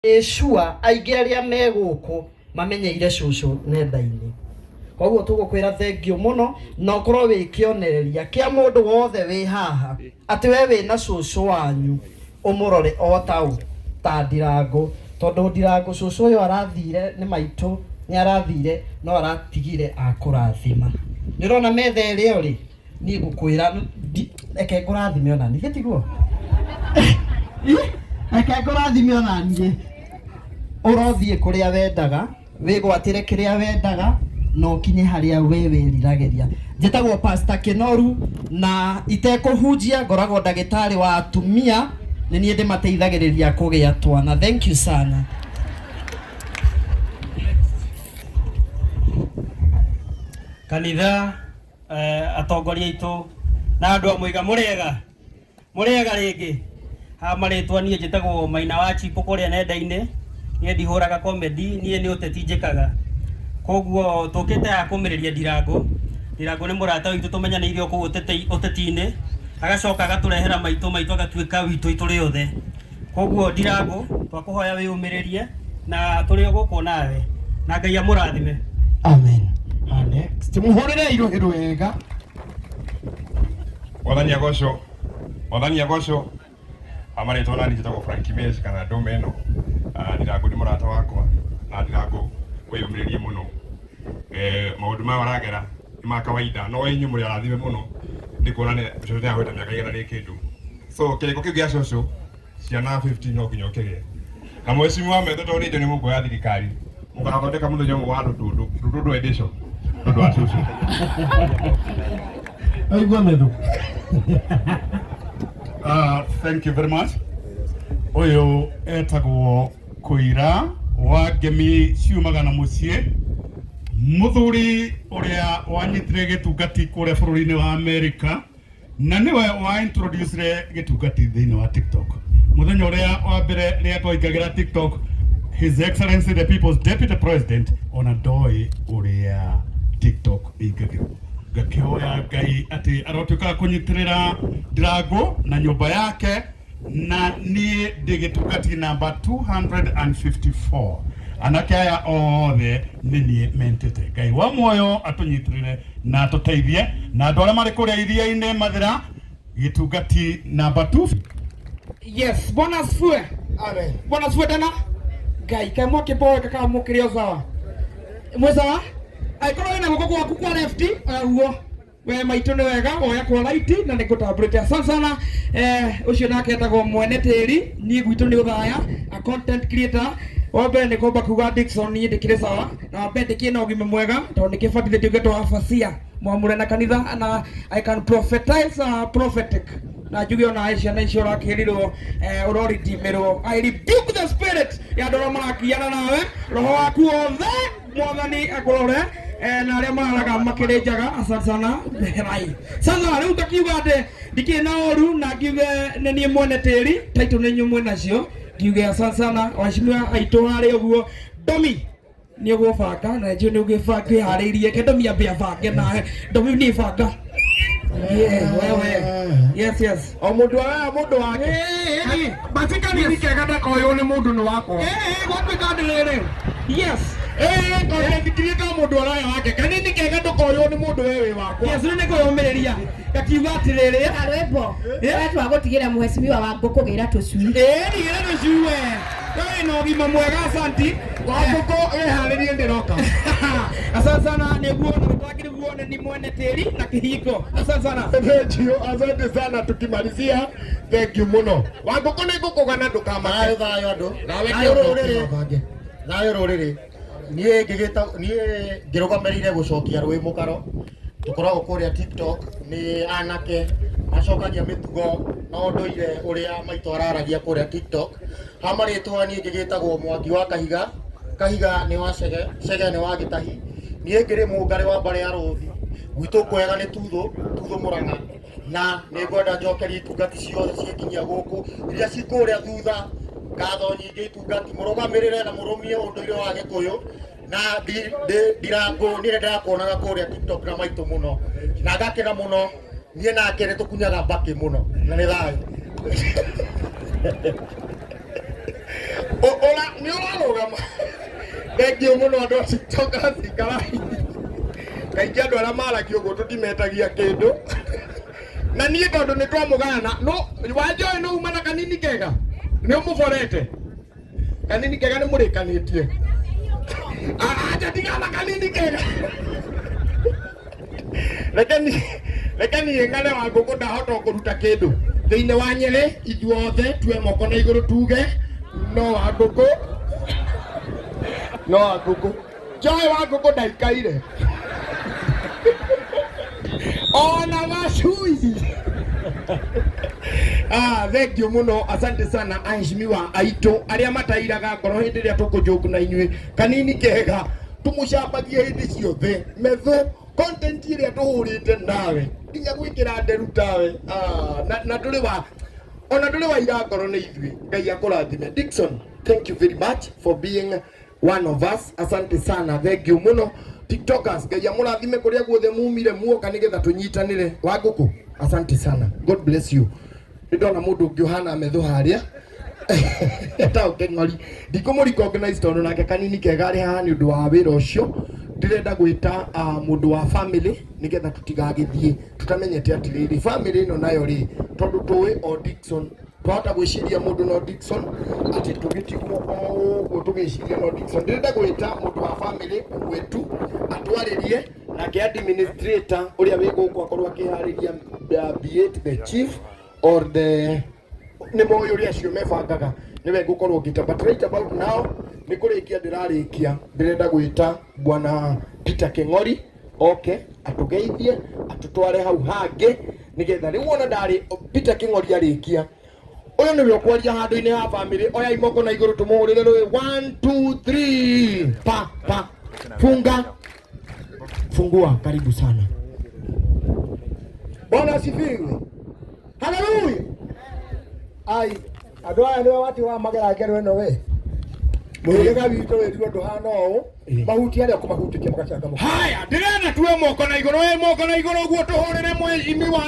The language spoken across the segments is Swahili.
Eshua aingĩ arĩa me gũkũ mamenyeire cũcũ nenda-inĩ. Koguo tũgũkwĩra thengio mũno na ũkorwo wĩ kĩonereria kĩa mũndũ wothe wĩ haha atĩ we wĩ na cũcũ wanyu ũmũrore o ta Ndirango, tondũ Ndirango cũcũ ũyũ arathire nĩ maitũ, nĩ arathire no aratigire akũrathima. Nĩ ũrona metha ĩrĩa ũrĩ niĩ ngũkwĩra reke ngũrathime ona niĩ tiguo reke ngũrathime ona niĩ ũrothiĩ kũrĩa wendaga wĩgwatĩre kĩrĩa wendaga no kinye harĩa we wĩriragĩria. Njĩtagwo Pastor Kinoru na itekũhunjia ngoragwo ndagĩtarĩ wa atumia, nĩ niĩ ndĩmateithagĩrĩria kũgĩa twana. Thank you sana. Kanitha atongoria aitũ na andũ a Mũiga mũrĩega rĩngĩ ha marĩtwa niĩ njĩtagwo Maina wa Chipo kũrĩa nenda-inĩ, niĩ ndihũraga comedy, niĩ nĩ ũteti njĩkaga. Koguo tũkĩte ya kũmĩrĩria Ndirango nĩ mũrata witũ tũmenyanĩire kũu ũteti-inĩ, agacoka agatũrehera maitũ agatuĩka witũ tũrĩ othe. Koguo Ndirango twakũhoya wĩyũmĩrĩrie na tũrĩ gũkũ nawe na Ngai amũrathime. Amen. Next muhorere irohĩ rwega. Mwathani agocwo amarĩtwo nani njĩtagwo Frank Mesh kana Domeno. Ndirango nĩ mũrata wakwa na Ndirango wĩyũmĩrĩrie mũno. Maũndũ maya waragera nĩ ma kawaida, no enyu mũrĩ arathime mũno nĩ kuona cũcũ nĩ ahwete mĩaka igana rĩ kĩndũ. So kĩrĩko kĩu gĩa cũcũ ciana 15 no nginya ũkĩgĩe. Na mheshimiwa metho tondũ nĩ indo nĩ mũkuoya thirikari mũgathondeka mũthenya ũmwe wa Rũtũndũ edition nĩũndũ wa cũcũ. Aigua metho. Thank you very much. Oyo etagwo Kũira wa Ngemi ciumaga na mũciĩ, mũthuri ũrĩa wanyitire gĩtungati kũrĩa bũrũri-inĩ wa America na nĩwe wa introduce gĩtungati thĩinĩ wa TikTok. Mũthenya ũrĩa wa mbere rĩrĩa twaingagĩra TikTok, His Excellency the People's Deputy President ona ndoĩ ũrĩa TikTok ĩingagĩrwo. Ngakĩhoya Ngai atĩ arotuĩka kũnyitĩrĩra Ndirango na nyũmba yake, na niĩ ndĩ gĩtungati namba 254. Anake aya othe nĩ niĩ mentete. Ngai wa muoyo atũnyitĩrĩre na atũteithie, na andũ arĩa marĩ kũrĩa iria-inĩ Mathĩra gĩtungati namba 2. Yes, Bwana asifiwe. Amen. Bwana asifiwe tena. Ngai kamwe kipoe kaka mukĩrĩo sawa. Mwesawa? Aikorwo ina gũkũ gwaku kwa left, uguo. We maitũ nĩ wega oya kwa right na nĩ ngũtambũrĩte. Asante sana. Ũcio nake etagwo Mwene Tĩri, niĩ gwitũ nĩ Ũthaya, a content creator. Wambere nĩ kwamba kuga Dickson niĩ ndĩkĩrĩ sawa, na wambere ndĩkĩrĩ na ũgima mwega tondũ nĩkĩbatithĩtio gĩtwa Facia mwamũre na kanitha, na I can prophetize prophetic na njuge ona Aisha na icio rakĩrirwo ũroridimirwo. I rebuke the spirit ya andũ arĩa marakiana nawe, roho waku othe Mwathani akũrore na arĩa mararaga makĩrĩ njaga. Asante sana. Sasa rĩu ndakiuga atĩ ndikĩrĩ na ũru na ngiuge nĩ niĩ Mwene Tĩri, taitũ nĩ nyumwe nacio. Ngiuge asante sana waheshimiwa aitũ harĩ ũguo. Domi nĩ ũgũbanga na njũ nĩ ũgĩbanga harĩirie ke Domi ambe abange nawe. Domi nĩ banga. Wewe. Yes. O mũndũ wake. Batika nĩ kega ndakoywo nĩ mũndũ nĩ wakwa. Gwatuĩka ndĩrĩrĩ. Yes. Ndikirie kama mũndũ araya wake kanini kega ndokoywo nĩ mũndũ wewe wakwa. Yes, nĩ kwĩyũmĩrĩria. Gakiuga atĩrĩrĩ. Arwebo. Wetwa gũtigĩra mũheshimiwa wa ngũkũgĩra tũcui. Nĩgĩra tũcui we. Wewe na ũgima mwega asanti. Wangũkũ harĩrie ndĩroka. Asante sana nĩguo nĩtwagĩrĩirwo guone ni Mwene Tĩri na kĩhingo. Asante sana. Thank you. Asante sana tukimalizia. Thank you muno. Wangũkũ nĩ ngũkũgana ndũkamake. Thayo andũ. Nawe rũrĩrĩ. Niĩ ngĩrũgamĩrĩire gũcokia rũĩ mũkaro. Tũkoragwo kũrĩa TikTok nĩ anake acokagia mĩtugo na ũndũire ũrĩa maitũ araragia kũrĩa TikTok. Ha marĩtwa niĩ ngĩgĩtagwo Mwangi wa Kahiga. Kahiga nĩ wa Cege, Cege nĩ wa Gĩtahi. Niĩ ngĩrĩ mũngarĩ wa Mbare ya Rũthi. Gwitũ kwega nĩ Tuthu Mũrang'a. Na nĩ ngwenda njokerie itungati ciothe ciĩkinyia gũkũ iria ci kũrĩa thutha. Ngatho nyingĩ itungati mũrũgamĩrĩre na mũrũmie ũndũire wa Gĩkũyũ. Na Ndirango nĩ ndakuonaga kũrĩa TikTok na maitũ mũno. Na ngakena mũno niĩ nake nĩ tũkunyaga mbakĩ mũno na nĩ thayũ. Ola ni orarugama. Thengio muno andu a TikTok athikarai. Kaingĩ andũ arĩa maragia ũguo tũtimetagia kĩndũ. Na niĩ tondũ nĩ twamũgana no wanjoe no uma na kanini kega nĩ ũmũborete kanini kega nĩ mũrĩkanĩtie aja tigana kanini kega rekeni ngale wa ngũkũ ndahota kũruta kĩndũ thĩinĩ wa Nyĩrĩ ithuothe tue moko na igũrũ tuge no wa ngũkũ joe wa ngũkũ ndaikaire ona washui. Thank you muno, asante sana aheshimiwa aitũ arĩa matairaga ngoro hĩndĩ ĩrĩa tũkũjoke na inyuĩ kanini kega tũmũcambagie hĩndĩ ciothe metho content ĩrĩa tũhũrĩte nawe nginya gwĩkĩra nderu tawe na ndũrĩ wa ira ngoro nĩ ithuĩ Ngai akũrathime. Dickson, thank you very much for being one of us, asante sana, thank you muno. TikTokers, Ngai amũrathime kũrĩa guothe mumire muoka nĩgetha tũnyitanĩre. Wa ngũkũ, asante sana, God bless you. Ndona mũndũ ũngĩ ũhana metho harĩa ta ũkeng'ori ndikũmũrecognize tondũ nake kanini kega arĩ haha nĩ ũndũ wa wĩra ũcio. Ndĩrenda gwĩta mũndũ wa family nĩgetha tũtigagĩthiĩ tutamenyete atĩrĩrĩ family ĩno nayo rĩ tondũ tũĩ o Dickson twahota gwĩciria mũndũ no Dickson atĩ tũgĩtigwo ũguo tũgĩciria no Dickson. Ndĩrenda gwĩta mũndũ wa family wetu atwarĩrie nake administrator ũrĩa wĩ gũkũ akorwo akĩharĩria be it the chief or the nĩ moyo ũrĩa acio mebangaga niwe ngũkorwo ngĩta but right about now nĩ kũrĩkia ndĩrarĩkia. Ndĩrenda gwĩta bwana Peter Kĩng'ori oke atũgeithie atũtware hau hangĩ nĩgetha rĩu ona ndarĩ Peter Kĩng'ori arĩkia ũyũ nĩwe ũkwaria handũ-inĩ ha family. Oya imoko na igũrũ tũmũhũrĩre rũĩ 1 2 3 pa fungua. Karibu sana. Bwana asifiwe. Haleluya. Ai andũ aya nĩwe wati wa mageragero ĩno we mũhĩrĩga witũ wĩtwo ndũhana ũũ mahuti arĩa kũmahutĩkia magacanga. Haya ndĩrenda tuwe moko na igũrũ moko na igũrũ ũguo tũhũrĩre mwĩcimi wa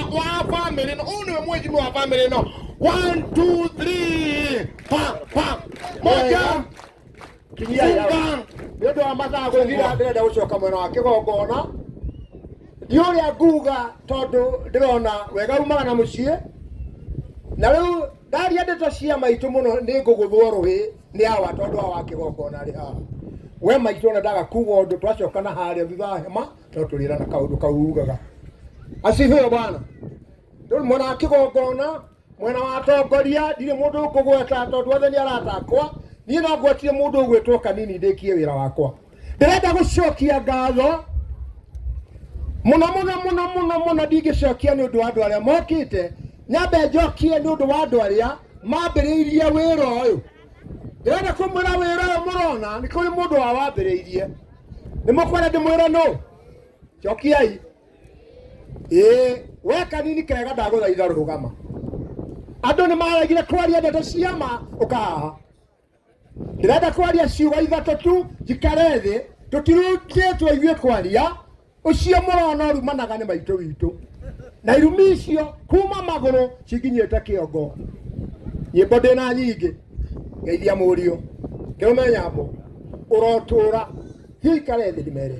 family ĩno. Ũyũ nĩwe mwĩcimi wa family ĩno. 1 2 3 pa moja kinyia nĩ ũndũ wa mathaa gũthira. Ndĩrenda gũcoka mwena wa kĩgongona nĩ ũrĩa nguga tondũ ndĩrona wega umaga na mũciĩ na rĩu ndaria ndeto cia maitũ mũno nĩ ngũgũthwo rũhĩ nĩ awa tondũ wa kĩgongona arĩ haha. We maitũ ona ndaga kuga ũndũ twacokana harĩa thutha wa hema tondũ tũrĩra na kaũndũ kau ugaga. Asifiwe Bwana. Ndũrĩ mwena wa kĩgongona mwena wa atongoria ndirĩ mũndũ ũkũgweta tondũ othe nĩ aratakwa. Niĩ no ngwetire mũndũ ũgwĩtwo kanini ndĩkie wĩra wakwa. Ndĩrenda gũcokia ngatho mũno ndingĩcokia nĩ ũndũ wa andũ arĩa mokĩte. Nyambe njokie nĩ ũndũ wa andũ arĩa mambĩrĩirie wĩra ũyũ. Ndĩrenda kũmwĩra wĩra ũyũ mũrona nĩ kũrĩ mũndũ wa wambĩrĩirie. Nĩ mũkwenda ndĩmwĩre no cokiai. We kanini kega ndagũthaitha rũgama. Andũ nĩ maregire kwaria ndeto cia ma ũkahaha. Ndĩrenda kwaria ciugo ithatũ tu njikare thĩ tũtirutĩtwo ithuĩ kwaria. Ũcio mũrona ũrumanaga nĩ maitũ witũ na irumi icio kuma magũrũ cinginyĩte kĩongo. Nyĩmbo ndĩna nyingĩ geithia mũriũ kĩrũme nyambo ũrotũra hiikare thĩ ndĩmere.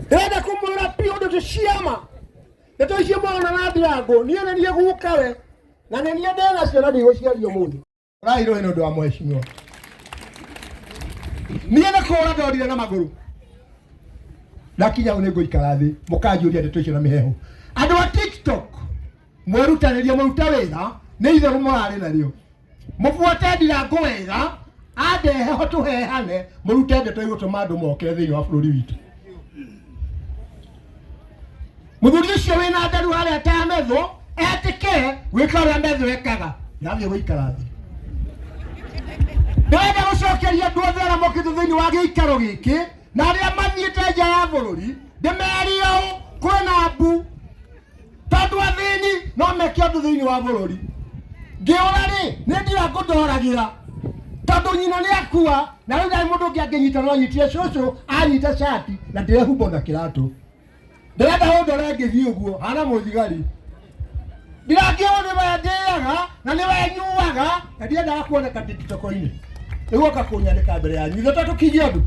Ndĩrenda kũmwĩra piũ ndeto cia ma. Ndeto icio mũrona na ndirango niĩ nĩ niĩ guka we na nĩ niĩ ndĩnacio na ndigũciario mũndũ. Rairo nĩ ũndũ wa mheshimiwa. Niĩ nĩ kũra ndorire na magũrũ nakinya nĩ ngũikara thĩ mũkanjũria ndeto icio na mĩhehu. Andũ a TikTok mwerutanĩria mũruta wĩra nĩ itherũ mũrarĩ narĩo. Mũbuate ndirango wega andeheho tũhehane mũrute ndeto igũtũma andũ moke thĩinĩ wa bũrũri witũ. Mũthuri ũcio wĩna nderu harĩa atamethwo etĩke gwĩka ũrĩa methwo ekaga nathiĩ gũikara thĩ. Ndĩrenda gũcokeria andũ othe arĩa mokĩte thĩinĩ wa gĩikaro gĩkĩ na arĩa mathiĩte nja ya bũrũri ndĩmerie ũũ kwĩna mbu tondũ athĩni no meke ũndũ thĩinĩ wa bũrũri. Ngĩũra rĩ nĩ ndirango ndoragĩra tondũ nyina nĩ akua na rĩu ndarĩ mũndũ ũngĩ angĩnyita no anyitire cũcũ anyita cati na ndĩrehumba na kĩratũ. Ndĩrenda ũndore ngĩthiĩ ũguo hana mũthigari ndirakĩona nĩwendĩaga na nĩwenyuaga na ndiendaga kuoneka ndĩ TikTok-inĩ nĩguo kakũnyanĩka mbere yanyu ithe tũkinyie andũ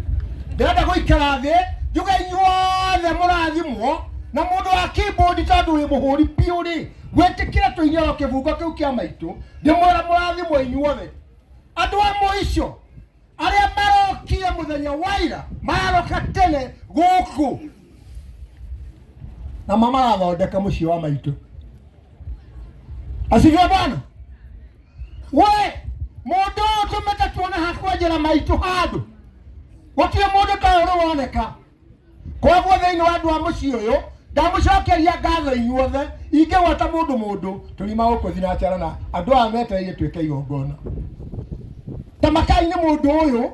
ndĩrenda gũikara thĩ njuge inyuothe mũrathimwo na mũndũ wa keyboard tondũ wĩ mũhũri biũ rĩ gwĩtĩkĩra tũinyoro kĩbungo kĩu kĩa maitũ ndĩmwĩra mũrathimwo inyuothe andũ a mũico arĩa marokire mũthenya wa ira maroka tene gũkũ na marathondeka mũciĩ wa maitũ asifiwe Bwana we mũndũ ũtũmĩte tuone hakwenjera maitũ handũ gũtirĩ mũndũ ta ũrĩ woneka koguo thĩinĩ wa andũ a mũciĩ ũyũ ndamũcokeria ngatho inyuothe ingĩgweta mũndũ tũrima gũkũ thinacara na andũ aya metereire twĩke igongona tamakai nĩ mũndũ ũyũ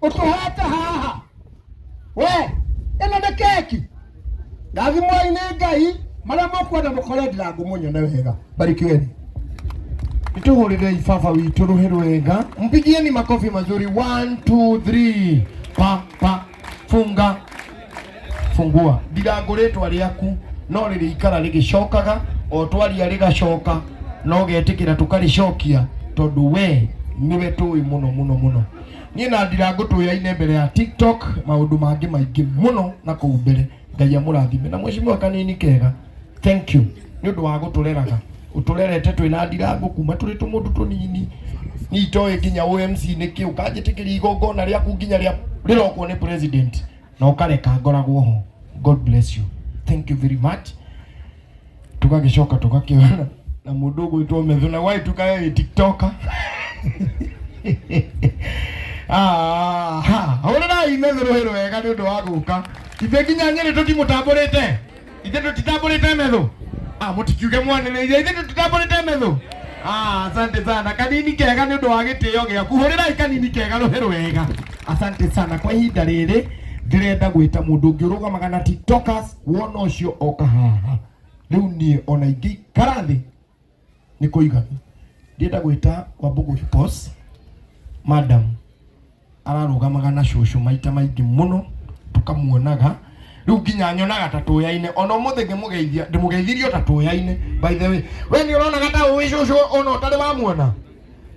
ũtũhete haha we ĩno nĩ keki ndathimwo-inĩ Ngai marĩa mũkwenda mũkore ndirangũmũnyone wega barikiweni nitũhũrĩrei baba witũ rũhĩ rwega mpigieni makofi mazuri 1 2 3 pa funga fungua ndirango rĩtwa rĩaku no rĩrĩikara rĩgĩcokaga o twaria rĩgacoka no getĩkĩra tũkarĩcokia tondũ we niwe tũĩ mũno niĩ na ndirango tũyaine mbere ya TikTok maũndũ mangĩ maingĩ mũno na kũu mbere Ngai amũrathime na mheshimiwa kanini kega thank you nĩ ũndũ wa gũtũreraga ũtũrerete twĩna ndirango kuma tũrĩ tũmũndũ tũnini nitoĩ nginya OMC nĩkĩ ũkanjĩtĩkĩria igongona rĩaku nginya rĩrokwo nĩ president na ũkareka ngoragwo ho God bless you thank you very much tũgagĩcoka tũgakĩona na mũndũ ũgwĩtwo Methu na gwai tukae TikToker hũrĩrai Methu rũhĩ rwega nĩ ũndũ wa gũka ithe nginya Nyĩrĩ tũtimũtambũrĩte ithe tũtitambũrĩte Methu mũtikiuge mwanĩrĩire ithe tũtitambũrĩte Methu asante sana kanini kega nĩ ũndũ wa gĩtĩo gĩaku hũrĩrai kanini kega rũhĩ rwega asante sana kwa ihinda rĩrĩ ndĩrenda gwĩta mũndũ ũngĩ ũrũgamaga na TikTokers wona ũcio oka haha rĩu niĩ ona ingĩ karathi nĩ kũiganu ndĩrenda gwĩta Wambũgũ boss madam ararũgamaga na cũcũ maita maingĩ mũno tukamuonaga rĩu nginya nyonaga ta tũyaine ona ũmũthĩ ngĩmũgeithia ndĩmũgeithirio ta tũyaine by the way we nĩ ũronaga ta ũĩ cũcũ ona ũtarĩ wamuona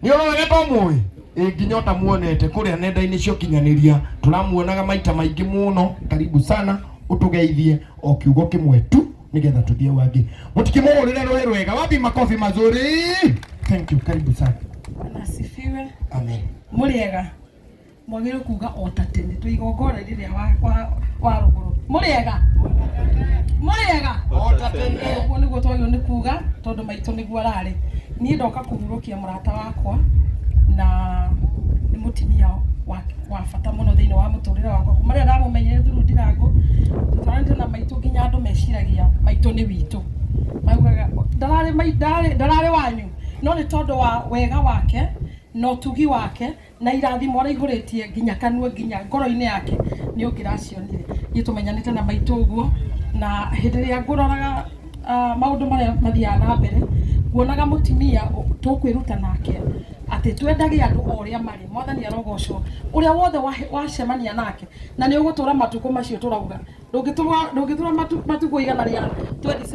nĩ ũronaga ta ũmũĩ nginya ũtamuonete kũrĩa nenda-inĩ cia ũkinyanĩria tũramuonaga maita maingĩ mũno karibu sana ũtũgeithie o kiugo kĩmwe tu nĩgetha tũthiĩ wangĩ mũtikĩmũhũrĩre rũhĩ rwega wapi makofi mazuri thank you karibu sana asifiwe amen mũrĩega mwagĩrĩirwo kuga o ta tene tũigongona rĩrĩa wa rũgũrũ mũrĩega o ta tene ũguo nĩguo twagĩrĩirwo nĩ kuga tondũ maitũ nĩguo ararĩ niĩ ndoka kũhurũkia mũrata wakwa na nĩ mũtimia wa bata mũno thĩinĩ wa mũtũrĩre wakwa kuma rĩrĩa ndamũmenyire through ndirango tũtwaranĩte na maitũ nginya andũ meciragia maitũ nĩ witũ maugaga ndararĩ wanyu no nĩ tondũ wa wega wake na ũtugi wake na irathimo araihũrĩtie nginya kanua nginya ngoro-inĩ yake nĩ ũngĩracionire niĩ tũmenyanĩte na maitũ ũguo na hĩndĩ ĩrĩa ngũroraga maũndũ marĩa mathiaga na mbere nguonaga mũtimia tũkwĩruta nake atĩ twendagie andũ o ũrĩa marĩ mwathani arogocwo ũrĩa wothe wacemania nake na nĩ ũgũtũra matukũ macio tũrauga ndũngĩtũra matukũ igana rĩa 20